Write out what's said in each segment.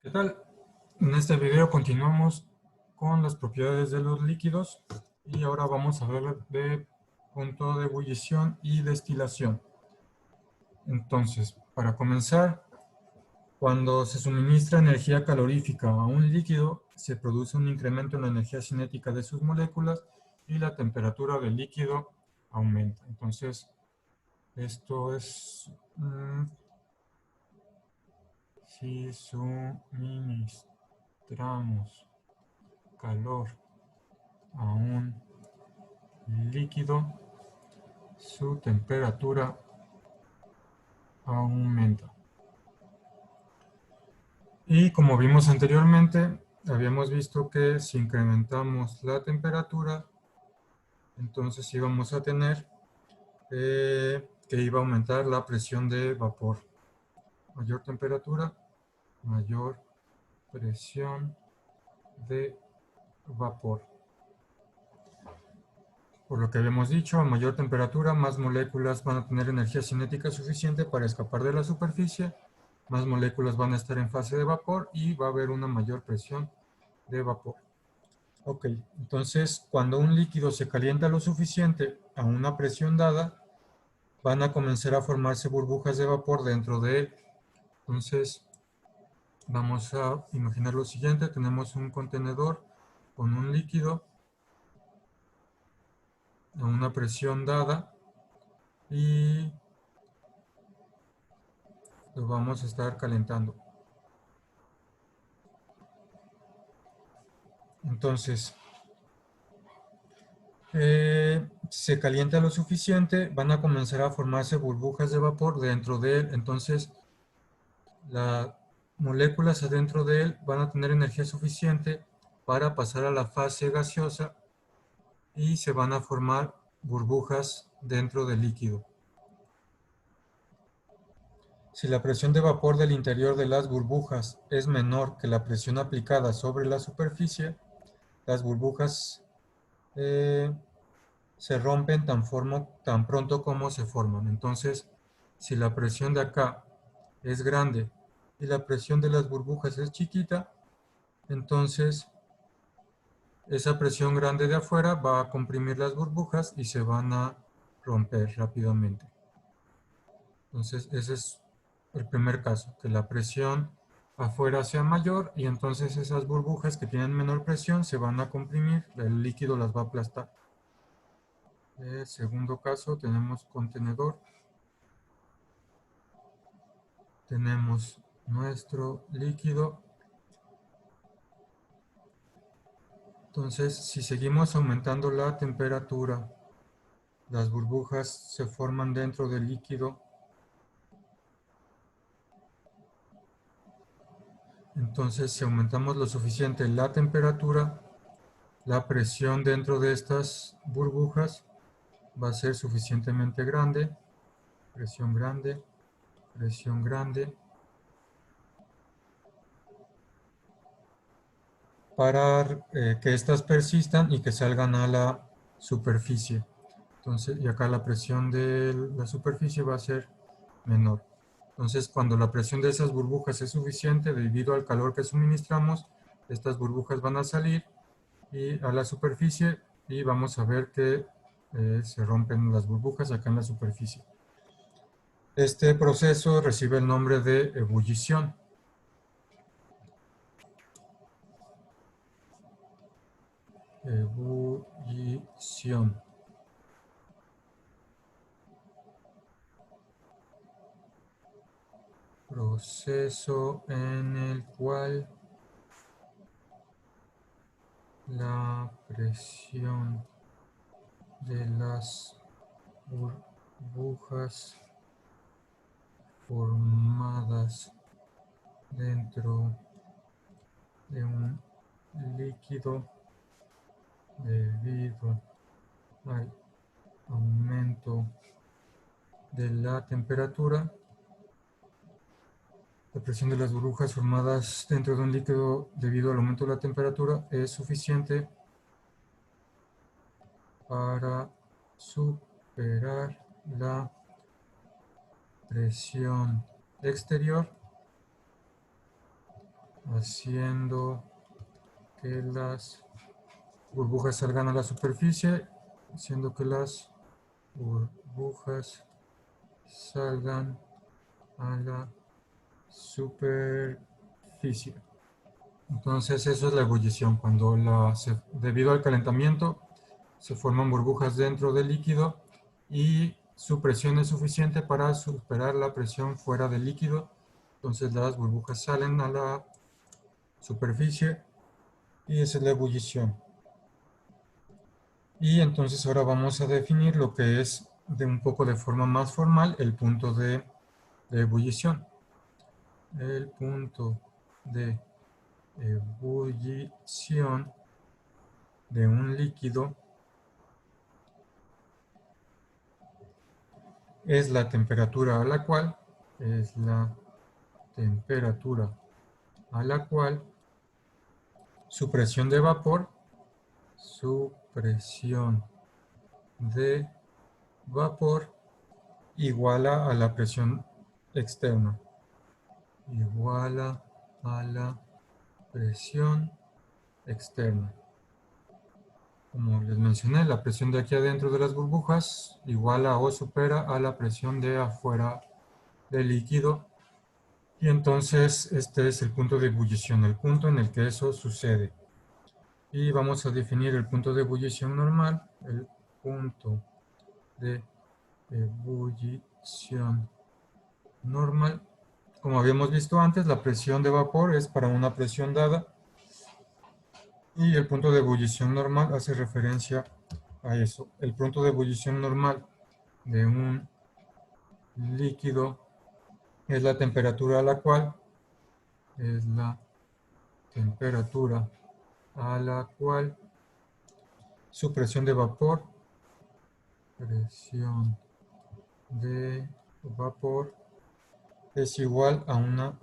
¿Qué tal? En este video continuamos con las propiedades de los líquidos y ahora vamos a hablar de punto de ebullición y destilación. Entonces, para comenzar, cuando se suministra energía calorífica a un líquido, se produce un incremento en la energía cinética de sus moléculas y la temperatura del líquido aumenta. Entonces, esto es si suministramos calor a un líquido, su temperatura aumenta. Y como vimos anteriormente, habíamos visto que si incrementamos la temperatura, entonces íbamos a tener que iba a aumentar la presión de vapor. Mayor temperatura, mayor presión de vapor. Por lo que habíamos dicho, a mayor temperatura, más moléculas van a tener energía cinética suficiente para escapar de la superficie, más moléculas van a estar en fase de vapor y va a haber una mayor presión de vapor. Ok, entonces cuando un líquido se calienta lo suficiente a una presión dada, van a comenzar a formarse burbujas de vapor dentro de él. Entonces, vamos a imaginar lo siguiente, tenemos un contenedor con un líquido a una presión dada y lo vamos a estar calentando. Entonces, se calienta lo suficiente, van a comenzar a formarse burbujas de vapor dentro de él. Entonces, las moléculas adentro de él van a tener energía suficiente para pasar a la fase gaseosa y se van a formar burbujas dentro del líquido. Si la presión de vapor del interior de las burbujas es menor que la presión aplicada sobre la superficie, las burbujas se rompen tan pronto como se forman. Entonces, si la presión de acá es grande y la presión de las burbujas es chiquita, entonces esa presión grande de afuera va a comprimir las burbujas y se van a romper rápidamente. Entonces, ese es el primer caso, que la presión afuera sea mayor y entonces esas burbujas que tienen menor presión se van a comprimir, el líquido las va a aplastar. El segundo caso, tenemos contenedor. Tenemos nuestro líquido. Entonces, si seguimos aumentando la temperatura, las burbujas se forman dentro del líquido. Entonces, si aumentamos lo suficiente la temperatura, la presión dentro de estas burbujas va a ser suficientemente grande. Presión grande, presión grande. Para que éstas persistan y que salgan a la superficie. Entonces, y acá la presión de la superficie va a ser menor. Entonces, cuando la presión de esas burbujas es suficiente debido al calor que suministramos, estas burbujas van a salir y a la superficie y vamos a ver que se rompen las burbujas acá en la superficie. Este proceso recibe el nombre de ebullición. Ebullición. Proceso en el cual la presión de las burbujas formadas dentro de un líquido debido al aumento de la temperatura. La presión de las burbujas formadas dentro de un líquido debido al aumento de la temperatura es suficiente para superar la presión exterior haciendo que las burbujas salgan a la superficie, haciendo que las burbujas salgan a la superficie. Entonces eso es la ebullición, cuando debido al calentamiento se forman burbujas dentro del líquido y su presión es suficiente para superar la presión fuera del líquido. Entonces las burbujas salen a la superficie y esa es la ebullición. Y entonces ahora vamos a definir lo que es de un poco de forma más formal el punto de ebullición. El punto de ebullición de un líquido es la temperatura a la cual su presión de vapor iguala a la presión externa. Iguala a la presión externa. Como les mencioné, la presión de aquí adentro de las burbujas iguala o supera a la presión de afuera del líquido. Y entonces este es el punto de ebullición, el punto en el que eso sucede. Y vamos a definir el punto de ebullición normal. El punto de ebullición normal. Como habíamos visto antes, la presión de vapor es para una presión dada. Y el punto de ebullición normal hace referencia a eso. El punto de ebullición normal de un líquido es la temperatura a la cual su presión de vapor es igual a una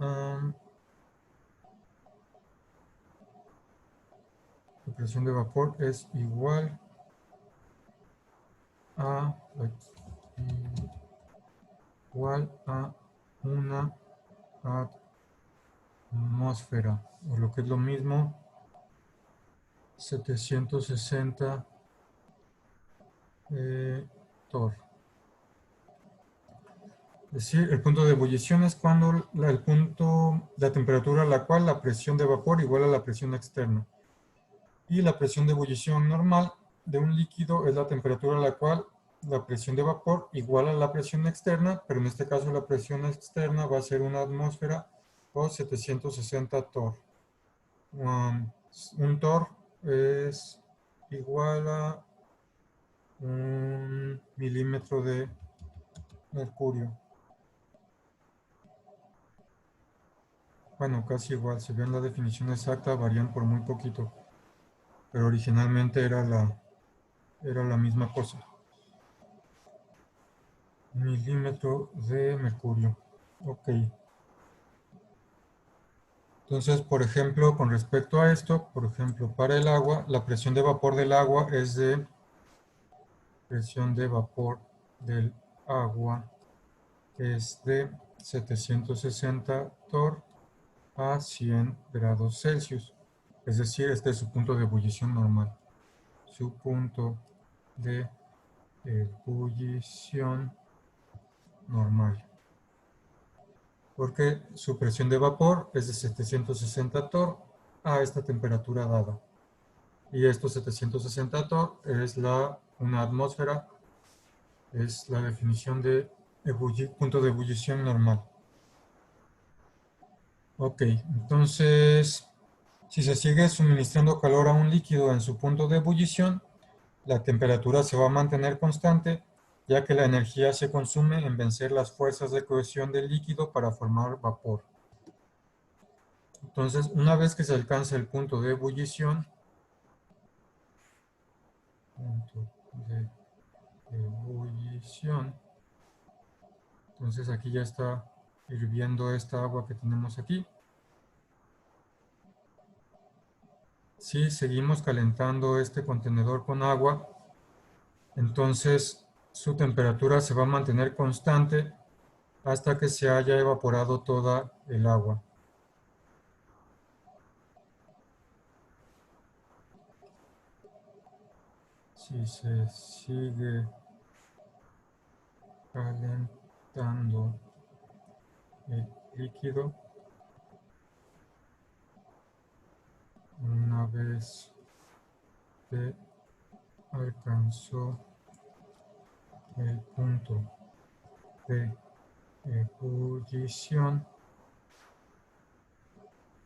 la presión de vapor es igual a una atmósfera, o lo que es lo mismo, 760 torr. Es decir, el punto de ebullición es cuando la temperatura a la cual la presión de vapor iguala a la presión externa. Y la presión de ebullición normal de un líquido es la temperatura a la cual la presión de vapor iguala a la presión externa, pero en este caso la presión externa va a ser una atmósfera o 760 torr. Un torr es igual a 1 milímetro de mercurio. Bueno, casi igual, si ven la definición exacta varían por muy poquito, pero originalmente era la misma cosa. Milímetro de mercurio. Ok. Entonces, por ejemplo, con respecto a esto, por ejemplo, para el agua, la presión de vapor del agua es de 760 torr a 100 grados Celsius. Es decir, este es su punto de ebullición normal. Su punto de ebullición normal. Porque su presión de vapor es de 760 torr a esta temperatura dada. Y estos 760 torr es una atmósfera, es la definición de punto de ebullición normal. Ok, entonces, si se sigue suministrando calor a un líquido en su punto de ebullición, la temperatura se va a mantener constante, ya que la energía se consume en vencer las fuerzas de cohesión del líquido para formar vapor. Entonces, una vez que se alcanza el punto de ebullición, entonces aquí ya está hirviendo esta agua que tenemos aquí. Si seguimos calentando este contenedor con agua, entonces su temperatura se va a mantener constante hasta que se haya evaporado toda el agua. Si se sigue calentando el líquido, una vez que alcanzó el punto de ebullición,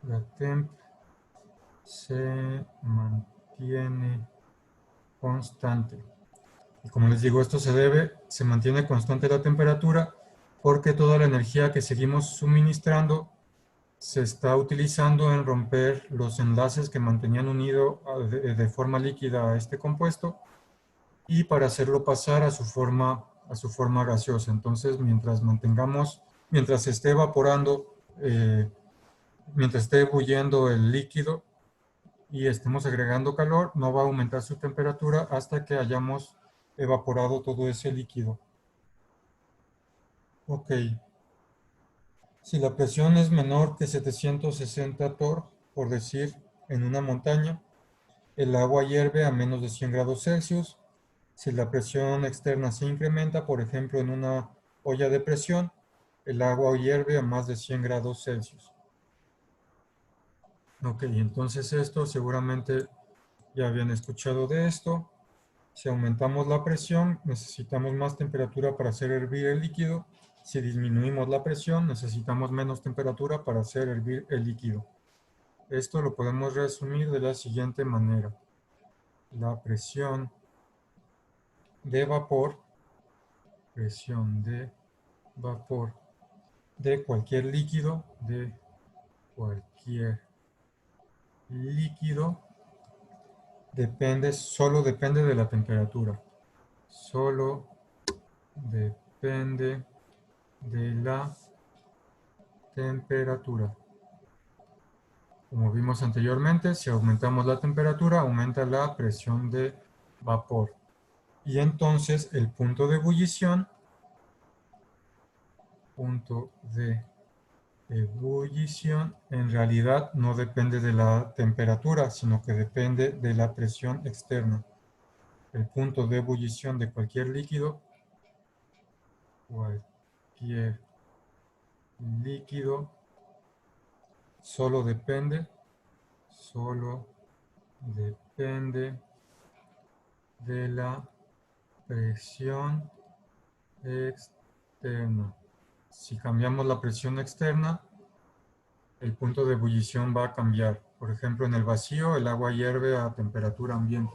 la temp se mantiene constante. Y como les digo, esto se mantiene constante la temperatura porque toda la energía que seguimos suministrando se está utilizando en romper los enlaces que mantenían unido de forma líquida a este compuesto y para hacerlo pasar a su forma gaseosa. Entonces, mientras esté evaporando, mientras esté ebulliendo el líquido y estemos agregando calor, no va a aumentar su temperatura hasta que hayamos evaporado todo ese líquido. Ok. Si la presión es menor que 760 torr, por decir, en una montaña, el agua hierve a menos de 100 grados Celsius. Si la presión externa se incrementa, por ejemplo, en una olla de presión, el agua hierve a más de 100 grados Celsius. Ok, entonces esto seguramente ya habían escuchado de esto. Si aumentamos la presión, necesitamos más temperatura para hacer hervir el líquido. Si disminuimos la presión, necesitamos menos temperatura para hacer hervir el líquido. Esto lo podemos resumir de la siguiente manera. La presión de vapor de cualquier líquido, solo depende de la temperatura. Solo depende de la temperatura. Como vimos anteriormente, si aumentamos la temperatura, aumenta la presión de vapor. Y entonces el punto de ebullición en realidad no depende de la temperatura, sino que depende de la presión externa. El punto de ebullición de cualquier líquido solo depende de la presión externa. Si cambiamos la presión externa, el punto de ebullición va a cambiar. Por ejemplo, en el vacío, el agua hierve a temperatura ambiente.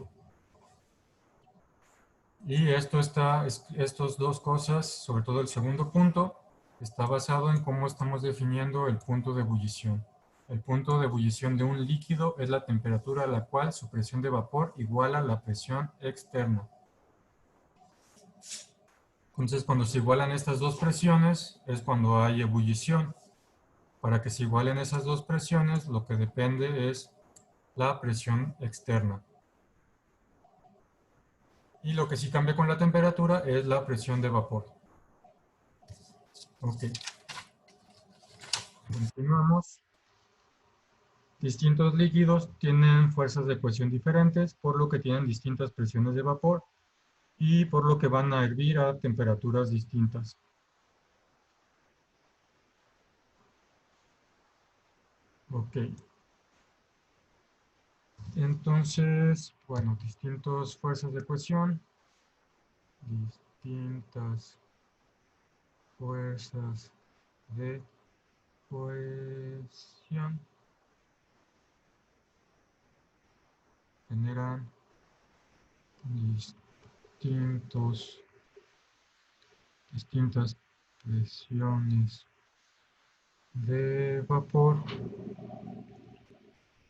Y estos dos cosas, sobre todo el segundo punto, está basado en cómo estamos definiendo el punto de ebullición. El punto de ebullición de un líquido es la temperatura a la cual su presión de vapor iguala la presión externa. Entonces, cuando se igualan estas dos presiones, es cuando hay ebullición. Para que se igualen esas dos presiones, lo que depende es la presión externa. Y lo que sí cambia con la temperatura es la presión de vapor. Ok. Continuamos. Distintos líquidos tienen fuerzas de cohesión diferentes, por lo que tienen distintas presiones de vapor y por lo que van a hervir a temperaturas distintas. Ok. Entonces, bueno, distintas fuerzas de cohesión. Distintas fuerzas de cohesión generan distintas presiones de vapor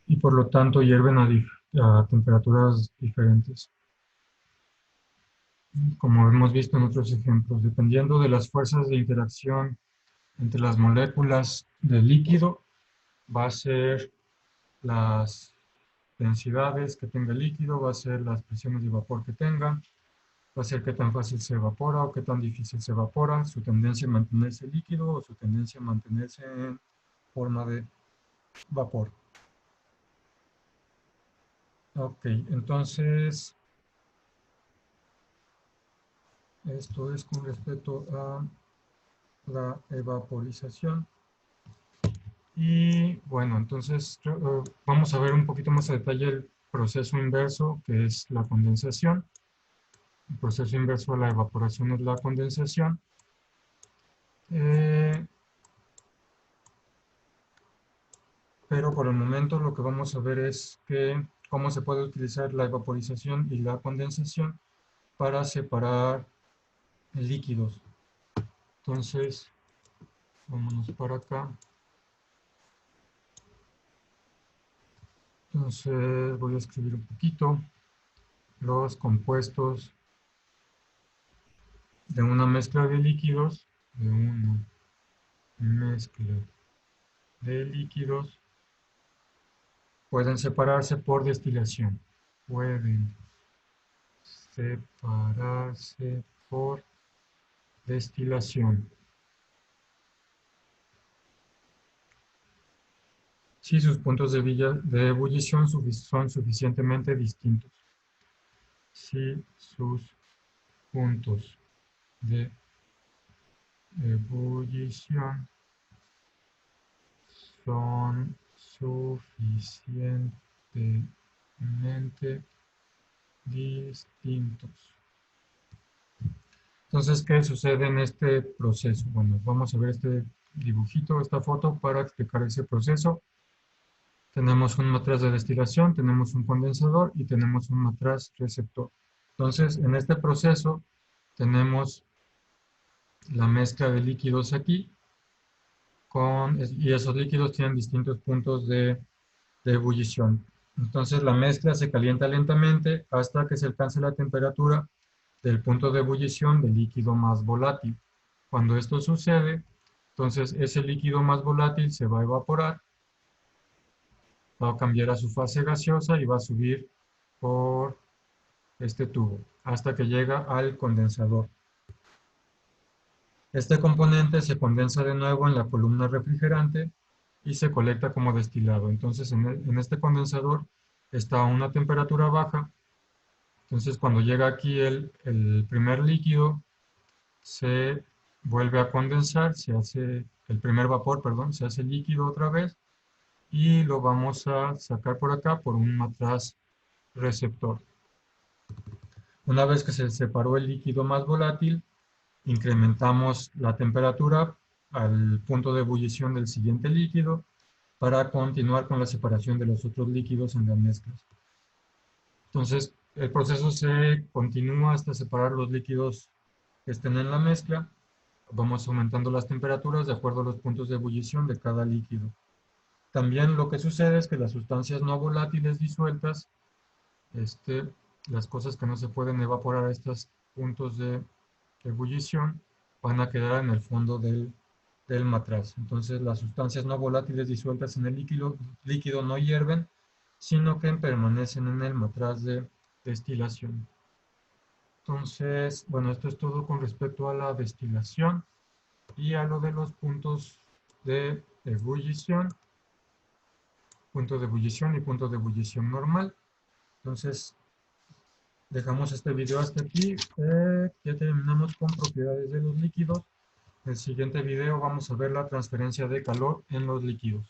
y por lo tanto hierven a temperaturas diferentes. Como hemos visto en otros ejemplos, dependiendo de las fuerzas de interacción entre las moléculas del líquido, va a ser las densidades que tenga el líquido, va a ser las presiones de vapor que tenga, va a ser qué tan fácil se evapora o qué tan difícil se evapora, su tendencia a mantenerse líquido o su tendencia a mantenerse en forma de vapor. Ok, entonces Esto es con respecto a la evaporización. Y bueno, entonces vamos a ver un poquito más a detalle el proceso inverso, que es la condensación. El proceso inverso a la evaporación es la condensación. Pero por el momento lo que vamos a ver es cómo se puede utilizar la evaporización y la condensación para separar líquidos. Entonces, vámonos para acá. Entonces, voy a escribir un poquito los compuestos de una mezcla de líquidos, pueden separarse por destilación. Pueden separarse por destilación. Si sus puntos de ebullición son suficientemente distintos. Si sus puntos de ebullición son suficientemente distintos. Entonces, ¿qué sucede en este proceso? Bueno, vamos a ver este dibujito, esta foto para explicar ese proceso. Tenemos un matraz de destilación, tenemos un condensador y tenemos un matraz receptor. Entonces, en este proceso tenemos la mezcla de líquidos aquí, y esos líquidos tienen distintos puntos de ebullición. Entonces, la mezcla se calienta lentamente hasta que se alcance la temperatura del punto de ebullición del líquido más volátil. Cuando esto sucede, entonces ese líquido más volátil se va a evaporar, va a cambiar a su fase gaseosa y va a subir por este tubo hasta que llega al condensador. Este componente se condensa de nuevo en la columna refrigerante y se colecta como destilado. Entonces en este condensador está a una temperatura baja. Entonces cuando llega aquí el primer líquido, se vuelve a condensar, se hace el primer vapor, perdón, se hace líquido otra vez y lo vamos a sacar por acá por un matraz receptor. Una vez que se separó el líquido más volátil, incrementamos la temperatura al punto de ebullición del siguiente líquido para continuar con la separación de los otros líquidos en las mezclas. Entonces, el proceso se continúa hasta separar los líquidos que estén en la mezcla. Vamos aumentando las temperaturas de acuerdo a los puntos de ebullición de cada líquido. También lo que sucede es que las sustancias no volátiles disueltas, las cosas que no se pueden evaporar a estos puntos de ebullición, van a quedar en el fondo del matraz. Entonces las sustancias no volátiles disueltas en el líquido no hierven, sino que permanecen en el matraz de destilación. Entonces, bueno, esto es todo con respecto a la destilación y a lo de los puntos de ebullición, punto de ebullición y punto de ebullición normal. Entonces, dejamos este video hasta aquí. Ya terminamos con propiedades de los líquidos. En el siguiente video vamos a ver la transferencia de calor en los líquidos.